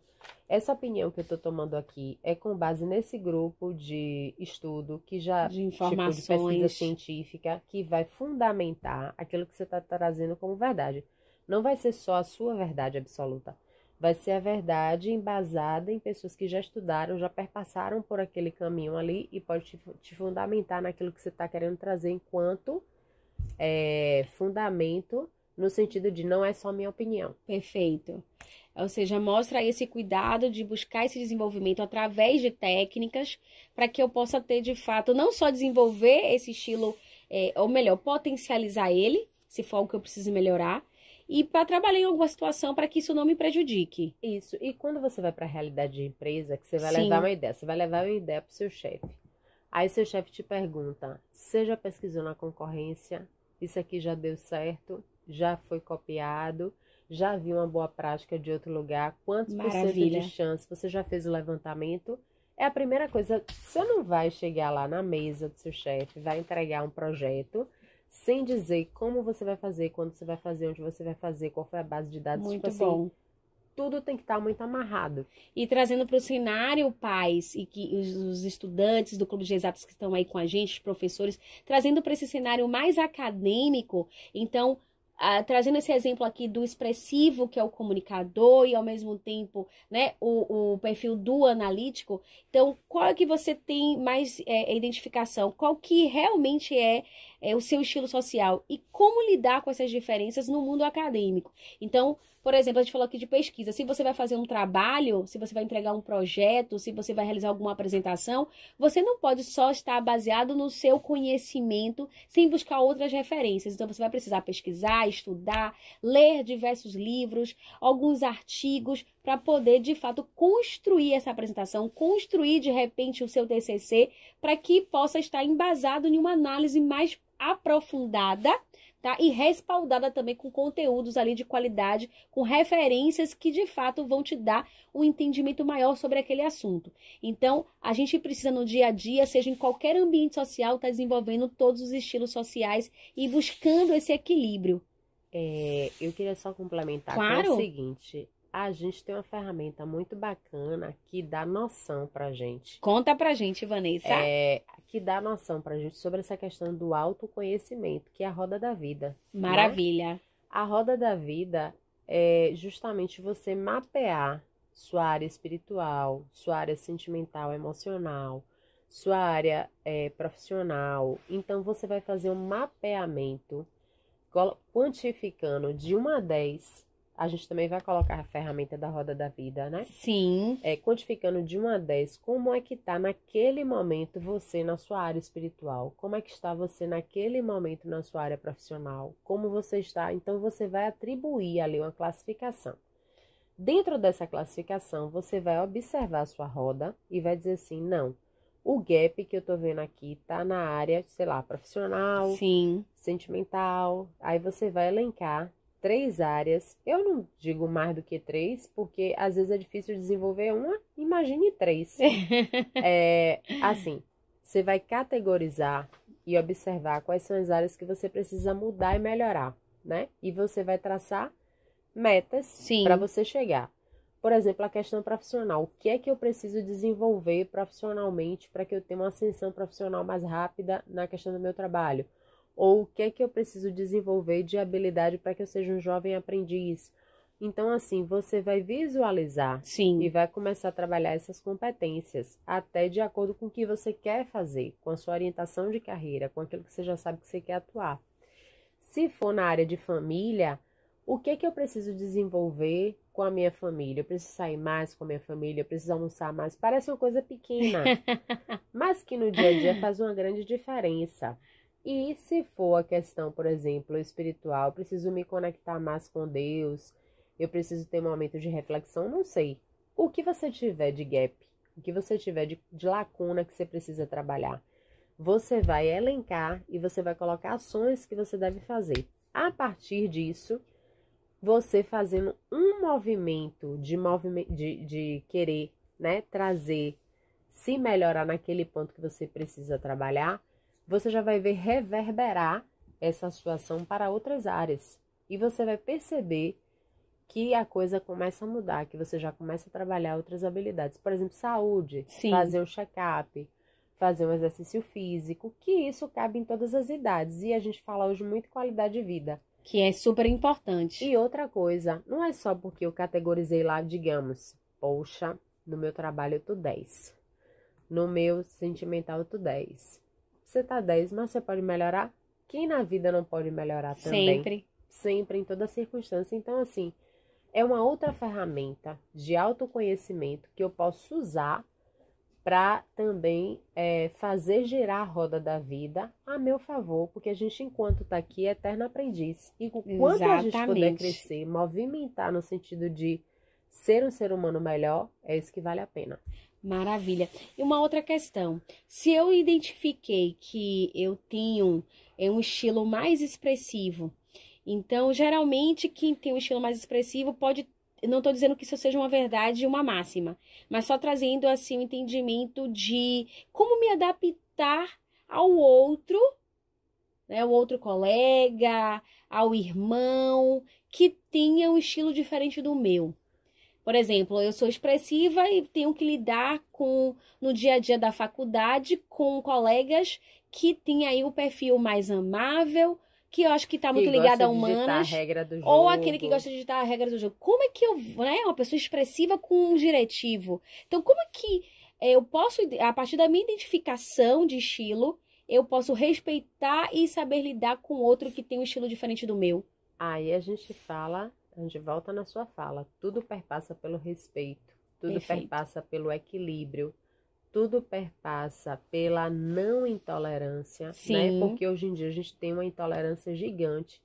essa opinião que eu estou tomando aqui é com base nesse grupo de estudo que já de informações, tipo de pesquisa científica que vai fundamentar aquilo que você está trazendo como verdade. Não vai ser só a sua verdade absoluta. Vai ser a verdade embasada em pessoas que já estudaram, já perpassaram por aquele caminho ali e pode te fundamentar naquilo que você está querendo trazer enquanto fundamento, no sentido de não é só minha opinião. Perfeito. Ou seja, mostra esse cuidado de buscar esse desenvolvimento através de técnicas para que eu possa ter, de fato, não só desenvolver esse estilo, ou melhor, potencializar ele, se for algo que eu preciso melhorar, e para trabalhar em alguma situação para que isso não me prejudique. Isso. E quando você vai para a realidade de empresa, que você vai levar uma ideia, você vai levar uma ideia para o seu chefe. Aí seu chefe te pergunta, você já pesquisou na concorrência? Isso aqui já deu certo? Já foi copiado? Já viu uma boa prática de outro lugar? Quantos por cento de chance? Você já fez o levantamento? É a primeira coisa. Você não vai chegar lá na mesa do seu chefe, vai entregar um projeto sem dizer como você vai fazer, quando você vai fazer, onde você vai fazer, qual foi a base de dados. Muito tipo bom. Assim, tudo tem que estar muito amarrado. E trazendo para o cenário, pais, e que os estudantes do Clube de Exatas que estão aí com a gente, os professores, trazendo para esse cenário mais acadêmico, então, trazendo esse exemplo aqui do expressivo, que é o comunicador, e ao mesmo tempo, né, o perfil do analítico. Então, qual é que você tem mais identificação? Qual que realmente é o seu estilo social? E como lidar com essas diferenças no mundo acadêmico? Então, por exemplo, a gente falou aqui de pesquisa. Se você vai fazer um trabalho, se você vai entregar um projeto, se você vai realizar alguma apresentação, você não pode só estar baseado no seu conhecimento sem buscar outras referências. Então, você vai precisar pesquisar, estudar, ler diversos livros, alguns artigos, para poder, de fato, construir essa apresentação, construir, de repente, o seu TCC, para que possa estar embasado em uma análise mais aprofundada, tá? E respaldada também com conteúdos ali de qualidade, com referências que de fato vão te dar um entendimento maior sobre aquele assunto. Então, a gente precisa no dia a dia, seja em qualquer ambiente social, estar desenvolvendo todos os estilos sociais e buscando esse equilíbrio. Eu queria só complementar Claro. com o seguinte: a gente tem uma ferramenta muito bacana que dá noção pra gente. Conta pra gente, Vanessa. Que dá noção pra gente sobre essa questão do autoconhecimento, que é a roda da vida. Maravilha. Né? A roda da vida é justamente você mapear sua área espiritual, sua área sentimental, emocional, sua área profissional. Então, você vai fazer um mapeamento quantificando de 1 a 10. A gente também vai colocar a ferramenta da roda da vida, né? Sim. Quantificando de 1 a 10, como é que está naquele momento você na sua área espiritual? Como é que está você naquele momento na sua área profissional? Como você está? Então, você vai atribuir ali uma classificação. Dentro dessa classificação, você vai observar a sua roda e vai dizer assim, não, O gap que eu tô vendo aqui tá na área, sei lá, profissional, Sim. sentimental. Aí você vai elencar 3 áreas. Eu não digo mais do que 3, porque às vezes é difícil desenvolver uma, imagine 3. Assim, você vai categorizar e observar quais são as áreas que você precisa mudar e melhorar, né? E você vai traçar metas para Sim. você chegar. Por exemplo, a questão profissional. O que é que eu preciso desenvolver profissionalmente para que eu tenha uma ascensão profissional mais rápida na questão do meu trabalho? Ou o que é que eu preciso desenvolver de habilidade para que eu seja um jovem aprendiz? Então, assim, você vai visualizar Sim. e vai começar a trabalhar essas competências, até de acordo com o que você quer fazer, com a sua orientação de carreira, com aquilo que você já sabe que você quer atuar. Se for na área de família, o que é que eu preciso desenvolver com a minha família? Eu preciso sair mais com a minha família, eu preciso almoçar mais. Parece uma coisa pequena, mas que no dia a dia faz uma grande diferença. E se for a questão, por exemplo, espiritual, eu preciso me conectar mais com Deus, eu preciso ter um momento de reflexão, não sei. O que você tiver de gap, o que você tiver de lacuna que você precisa trabalhar, você vai elencar e você vai colocar ações que você deve fazer. A partir disso, você fazendo um movimento de querer, né, trazer, se melhorar naquele ponto que você precisa trabalhar, você já vai ver reverberar essa sua ação para outras áreas. E você vai perceber que a coisa começa a mudar, que você já começa a trabalhar outras habilidades. Por exemplo, saúde, Sim. fazer um check-up, fazer um exercício físico, que isso cabe em todas as idades. E a gente fala hoje muito em qualidade de vida. Que é super importante. E outra coisa, não é só porque eu categorizei lá, digamos, poxa, no meu trabalho eu tô 10. No meu sentimental eu tô 10. Você tá 10, mas você pode melhorar? Quem na vida não pode melhorar também? Sempre. Sempre, em toda circunstância. Então, assim, é uma outra ferramenta de autoconhecimento que eu posso usar para também fazer girar a roda da vida a meu favor, porque a gente, enquanto está aqui, é eterno aprendiz. E quanto a gente puder Exatamente. crescer, movimentar no sentido de ser um ser humano melhor, é isso que vale a pena. Maravilha. E uma outra questão. Se eu identifiquei que eu tenho um estilo mais expressivo, então, geralmente, quem tem um estilo mais expressivo pode. Não estou dizendo que isso seja uma verdade, uma máxima, mas só trazendo assim o entendimento de como me adaptar ao outro, né, ao outro colega, ao irmão, que tenha um estilo diferente do meu. Por exemplo, eu sou expressiva e tenho que lidar no dia a dia da faculdade com colegas que têm aí o perfil mais amável, que eu acho que está muito ligado a humanas, a regra do jogo. ou aquele que gosta de digitar a regra do jogo. Como é que eu, né, uma pessoa expressiva com um diretivo? Então, como é que eu posso, a partir da minha identificação de estilo, eu posso respeitar e saber lidar com outro que tem um estilo diferente do meu? Aí a gente volta na sua fala, tudo perpassa pelo respeito, tudo Perfeito. perpassa pelo equilíbrio, tudo perpassa pela não intolerância, Sim. né? Porque hoje em dia a gente tem uma intolerância gigante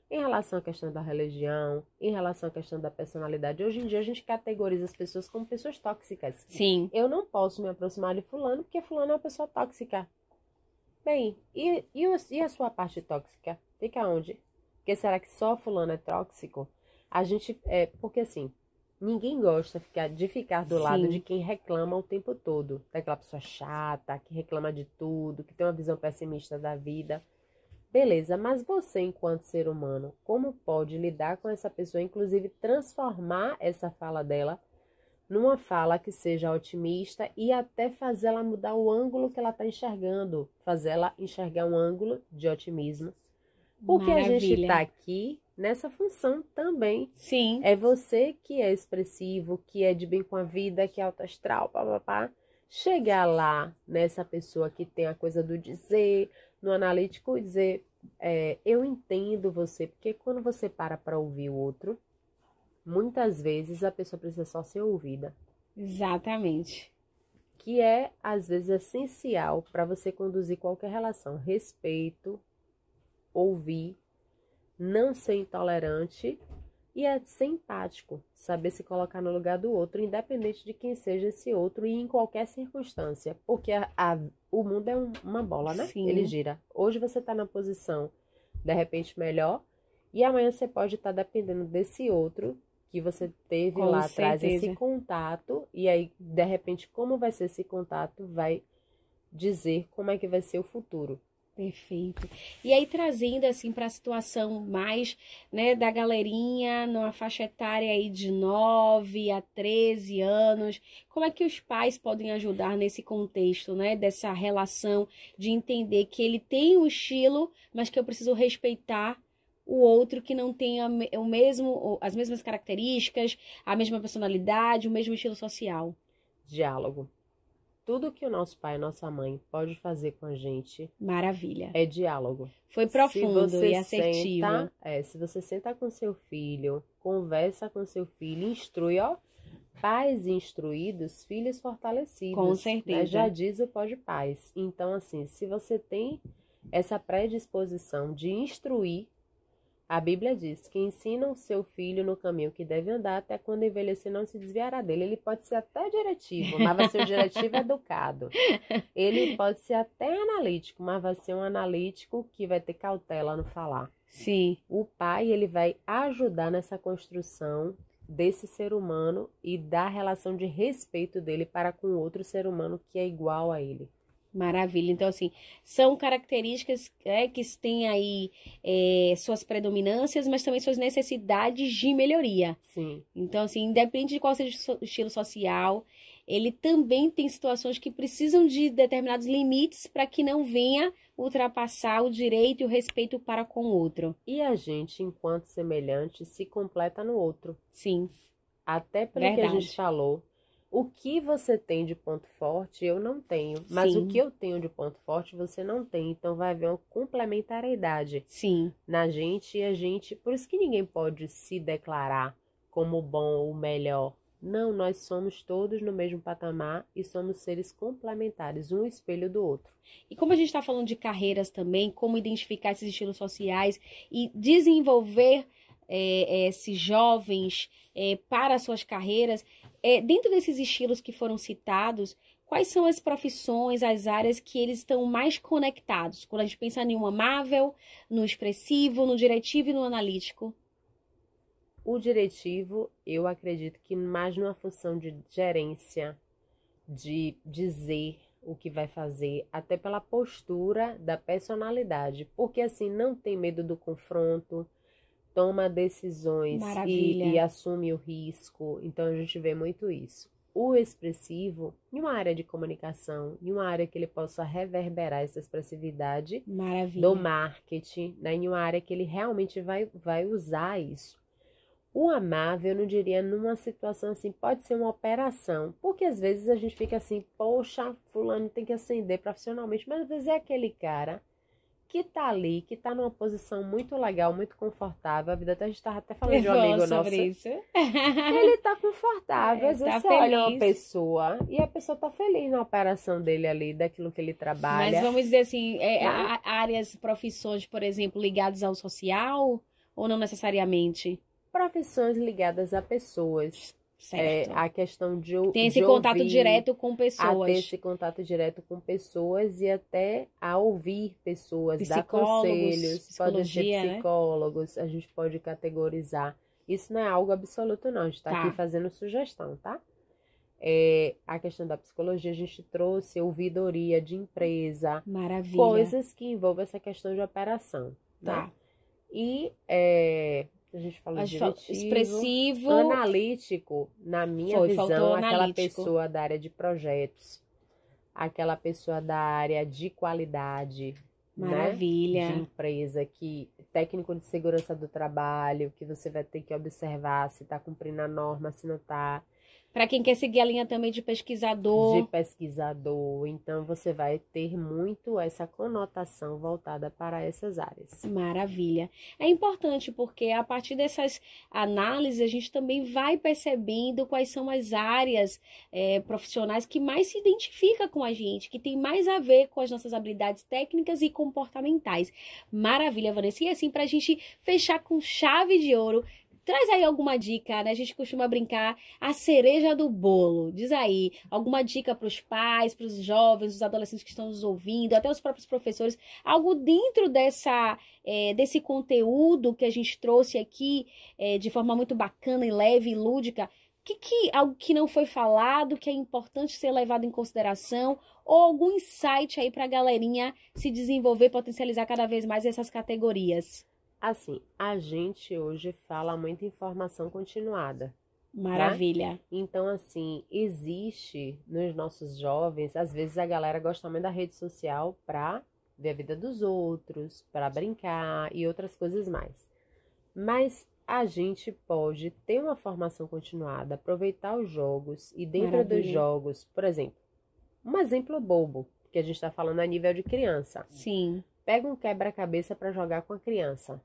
em relação à questão da religião, em relação à questão da personalidade. Hoje em dia a gente categoriza as pessoas como pessoas tóxicas. Sim. Eu não posso me aproximar de fulano porque fulano é uma pessoa tóxica. Bem, e a sua parte tóxica? Fica onde? Porque será que só fulano é tóxico? Porque assim, ninguém gosta de ficar do lado de quem reclama o tempo todo. Daquela pessoa chata, que reclama de tudo, que tem uma visão pessimista da vida. Beleza, mas você, enquanto ser humano, como pode lidar com essa pessoa, inclusive transformar essa fala dela numa fala que seja otimista e até fazer ela mudar o ângulo que ela está enxergando, fazer ela enxergar um ângulo de otimismo. Porque Maravilha. a gente está aqui nessa função também. Sim. É você que é expressivo, que é de bem com a vida, que é alto astral, papapá. Chegar lá nessa pessoa que tem a coisa do dizer, no analítico, dizer, eu entendo você, porque quando você para ouvir o outro, muitas vezes a pessoa precisa só ser ouvida. Exatamente. Que é, às vezes, essencial para você conduzir qualquer relação. Respeito, ouvir, não ser intolerante, E é ser empático, saber se colocar no lugar do outro, independente de quem seja esse outro e em qualquer circunstância. Porque o mundo é uma bola, né? Sim. Ele gira. Hoje você está na posição, de repente, melhor, e amanhã você pode estar dependendo desse outro que você teve Com lá atrás, certeza. esse contato, e aí, de repente, como vai ser esse contato, vai dizer como é que vai ser o futuro. Perfeito. E aí, trazendo assim para a situação mais, né, da galerinha numa faixa etária aí de 9 a 13 anos, como é que os pais podem ajudar nesse contexto, né, dessa relação de entender que ele tem um estilo, mas que eu preciso respeitar o outro que não tenha as mesmas características, a mesma personalidade, o mesmo estilo social? Diálogo. Tudo que o nosso pai e nossa mãe pode fazer com a gente Maravilha. é diálogo. Foi profundo e assertivo. Se você senta com seu filho, conversa com seu filho, instrui, ó. Pais instruídos, filhos fortalecidos. Com certeza. Né? Já diz o Pode Paz. Então, assim, se você tem essa predisposição de instruir, a Bíblia diz que ensina o seu filho no caminho que deve andar, até quando envelhecer não se desviará dele. Ele pode ser até diretivo, mas vai ser um diretivo educado. Ele pode ser até analítico, mas vai ser um analítico que vai ter cautela no falar. Sim. O pai, ele vai ajudar nessa construção desse ser humano e da relação de respeito dele para com outro ser humano que é igual a ele. Maravilha. Então, assim, são características que têm aí suas predominâncias, mas também suas necessidades de melhoria. Sim. Então, assim, independente de qual seja o estilo social, ele também tem situações que precisam de determinados limites para que não venha ultrapassar o direito e o respeito para com o outro. E a gente, enquanto semelhante, se completa no outro. Sim. Até pelo que a gente falou. O que você tem de ponto forte, eu não tenho. Mas Sim. o que eu tenho de ponto forte, você não tem. Então, vai haver uma complementariedade. Sim. Na gente e a gente. Por isso que ninguém pode se declarar como o bom ou o melhor. Não, nós somos todos no mesmo patamar e somos seres complementares, um espelho do outro. E como a gente está falando de carreiras também, como identificar esses estilos sociais e desenvolver esses jovens para suas carreiras, dentro desses estilos que foram citados, quais são as profissões, as áreas que eles estão mais conectados? Quando a gente pensa em um amável, no expressivo, no diretivo e no analítico. O diretivo, eu acredito que mais numa função de gerência, de dizer o que vai fazer, até pela postura da personalidade. Porque assim, não tem medo do confronto, toma decisões e assume o risco. Então, a gente vê muito isso. O expressivo, em uma área de comunicação, em uma área que ele possa reverberar essa expressividade do marketing, né? Em uma área que ele realmente vai usar isso. O amável, eu não diria numa situação assim, pode ser uma operação, porque às vezes a gente fica assim, poxa, fulano tem que ascender profissionalmente, mas às vezes é aquele cara que tá ali, que tá numa posição muito legal, muito confortável. A vida até a gente tava até falando de um amigo nosso. Isso. Ele tá confortável. Às vezes tá você feliz. olha uma pessoa e a pessoa tá feliz na operação dele ali, daquilo que ele trabalha. Mas vamos dizer assim, áreas, profissões, por exemplo, ligadas ao social ou não necessariamente? Profissões ligadas a pessoas. Certo. A questão de tem esse contato direto com pessoas. A ter esse contato direto com pessoas e até a ouvir pessoas, dar conselhos, pode ser psicólogos, né? A gente pode categorizar. Isso não é algo absoluto, não. A gente está aqui fazendo sugestão, tá? A questão da psicologia, a gente trouxe ouvidoria de empresa. Maravilha. Coisas que envolvem essa questão de operação. Tá. Né? E a gente falou de expressivo, analítico, na minha visão, aquela pessoa da área de projetos, aquela pessoa da área de qualidade, maravilha, né? De empresa, técnico de segurança do trabalho, que você vai ter que observar se está cumprindo a norma, se não está. Para quem quer seguir a linha também de pesquisador. Então você vai ter muito essa conotação voltada para essas áreas. Maravilha. É importante porque a partir dessas análises a gente também vai percebendo quais são as áreas profissionais que mais se identificam com a gente, que tem mais a ver com as nossas habilidades técnicas e comportamentais. Maravilha, Vanessa. E assim, para a gente fechar com chave de ouro, Traz aí alguma dica, né? A gente costuma brincar a cereja do bolo. Diz aí, alguma dica para os pais, para os jovens, os adolescentes que estão nos ouvindo, até os próprios professores, algo dentro desse conteúdo que a gente trouxe aqui de forma muito bacana e leve e lúdica. Algo que não foi falado, que é importante ser levado em consideração, ou algum insight aí para a galerinha se desenvolver, potencializar cada vez mais essas categorias? Assim, a gente hoje fala muita informação continuada. Maravilha. Né? Então, assim, existe nos nossos jovens, às vezes a galera gosta muito da rede social para ver a vida dos outros, para brincar e outras coisas mais. Mas a gente pode ter uma formação continuada, aproveitar os jogos e dentro dos jogos, por exemplo, um exemplo bobo, que a gente está falando a nível de criança. Sim. Pega um quebra-cabeça para jogar com a criança.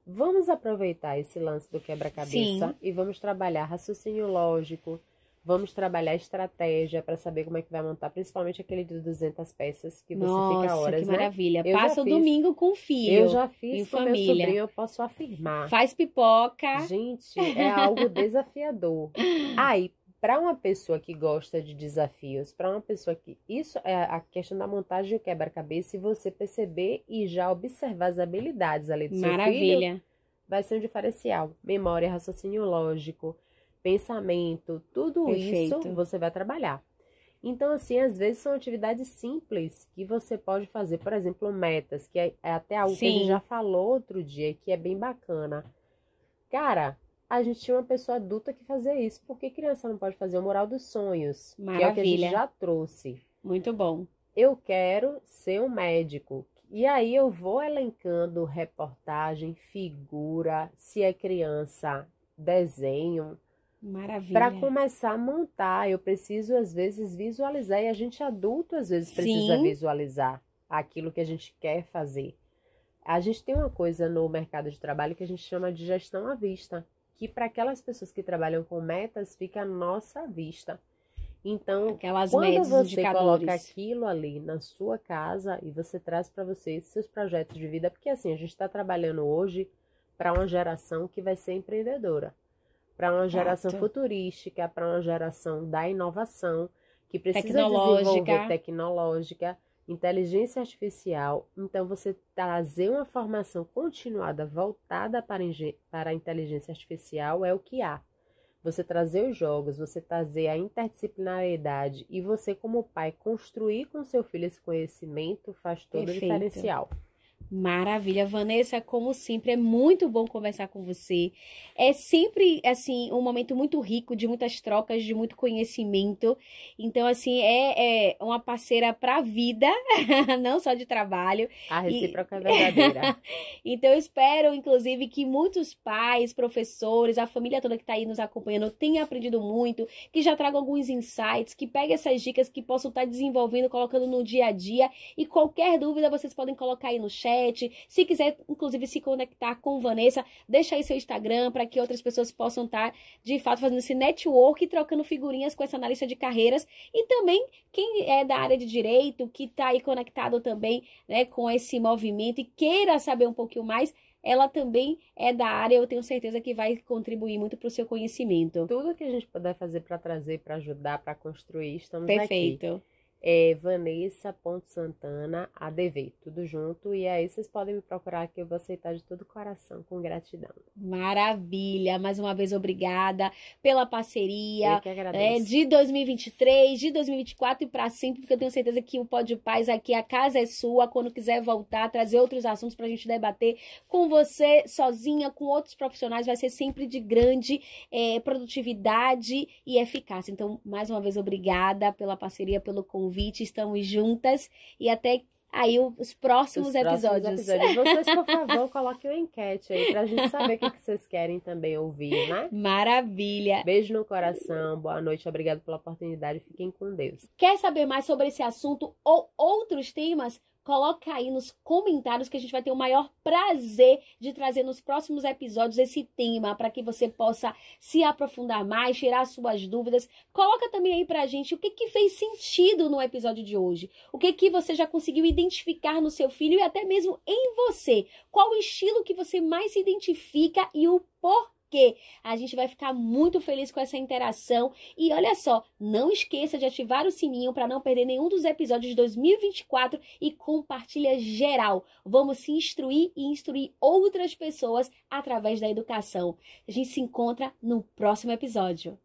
Vamos aproveitar esse lance do quebra-cabeça e vamos trabalhar raciocínio lógico, vamos trabalhar estratégia para saber como é que vai montar, principalmente aquele de 200 peças que você fica horas, que maravilha. Né? Passa o domingo com o filho. Eu já fiz com família. meu sobrinho, eu posso afirmar. Faz pipoca. Gente, é algo desafiador. Aí, para uma pessoa que gosta de desafios, para uma pessoa que... Isso é a questão da montagem do quebra-cabeça e você perceber e já observar as habilidades ali do seu filho, vai ser um diferencial. Memória, raciocínio lógico, pensamento, tudo isso você vai trabalhar. Então, assim, às vezes são atividades simples que você pode fazer. Por exemplo, metas, que é até algo que a gente já falou outro dia, que é bem bacana. Cara... A gente tinha uma pessoa adulta que fazia isso. Por que criança não pode fazer o Moral dos Sonhos? Maravilha. Que é o que a gente já trouxe. Muito bom. Eu quero ser um médico. E aí eu vou elencando reportagem, figura, se é criança, desenho. Maravilha. Para começar a montar, eu preciso às vezes visualizar. E a gente adulto às vezes precisa visualizar aquilo que a gente quer fazer. A gente tem uma coisa no mercado de trabalho que a gente chama de gestão à vista. Que para aquelas pessoas que trabalham com metas, fica à nossa vista. Então, quando você coloca aquilo ali na sua casa e você traz para você seus projetos de vida, porque assim, a gente está trabalhando hoje para uma geração que vai ser empreendedora, para uma geração futurística, para uma geração da inovação, que precisa desenvolver tecnológica, inteligência artificial. Então, você trazer uma formação continuada voltada para a inteligência artificial é o que há. Você trazer os jogos, você trazer a interdisciplinaridade e você, como pai, construir com seu filho esse conhecimento faz todo o diferencial. Maravilha, Vanessa, como sempre, é muito bom conversar com você. É sempre, assim, um momento muito rico, de muitas trocas, de muito conhecimento. Então, assim, é uma parceira para a vida, não só de trabalho. A recíproca é verdadeira. Então, eu espero, inclusive, que muitos pais, professores, a família toda que está aí nos acompanhando tenha aprendido muito, que já traga alguns insights, que pegue essas dicas que possam estar desenvolvendo, colocando no dia a dia. E qualquer dúvida, vocês podem colocar aí no chat. Se quiser, inclusive, se conectar com Vanessa, deixa aí seu Instagram para que outras pessoas possam estar, de fato, fazendo esse network e trocando figurinhas com essa analista de carreiras. E também, quem é da área de direito, que está aí conectado também, né, com esse movimento e queira saber um pouquinho mais, ela também é da área, eu tenho certeza que vai contribuir muito para o seu conhecimento. Tudo que a gente puder fazer para trazer, para ajudar, para construir, estamos Perfeito. Aqui. Vanessa.Santana ADV, tudo junto, e aí vocês podem me procurar que eu vou aceitar de todo o coração, com gratidão. Maravilha, mais uma vez obrigada pela parceria. Eu que agradeço. De 2023, de 2024 e para sempre, porque eu tenho certeza que o Pod Paz aqui, a casa é sua, quando quiser voltar, trazer outros assuntos pra gente debater com você, sozinha, com outros profissionais, vai ser sempre de grande produtividade e eficácia. Então, mais uma vez, obrigada pela parceria, pelo convite. Estamos juntas e até aí os próximos episódios. Vocês, por favor, coloquem uma enquete aí pra gente saber o que vocês querem também ouvir, né? Maravilha. Beijo no coração, boa noite, obrigado pela oportunidade, fiquem com Deus. Quer saber mais sobre esse assunto ou outros temas? Coloca aí nos comentários que a gente vai ter o maior prazer de trazer nos próximos episódios esse tema para que você possa se aprofundar mais, tirar suas dúvidas. Coloca também aí pra gente o que fez sentido no episódio de hoje. O que você já conseguiu identificar no seu filho e até mesmo em você. Qual o estilo que você mais se identifica e o porquê. quê? A gente vai ficar muito feliz com essa interação. E olha só, não esqueça de ativar o sininho para não perder nenhum dos episódios de 2024 e compartilha geral. Vamos se instruir e instruir outras pessoas através da educação. A gente se encontra no próximo episódio.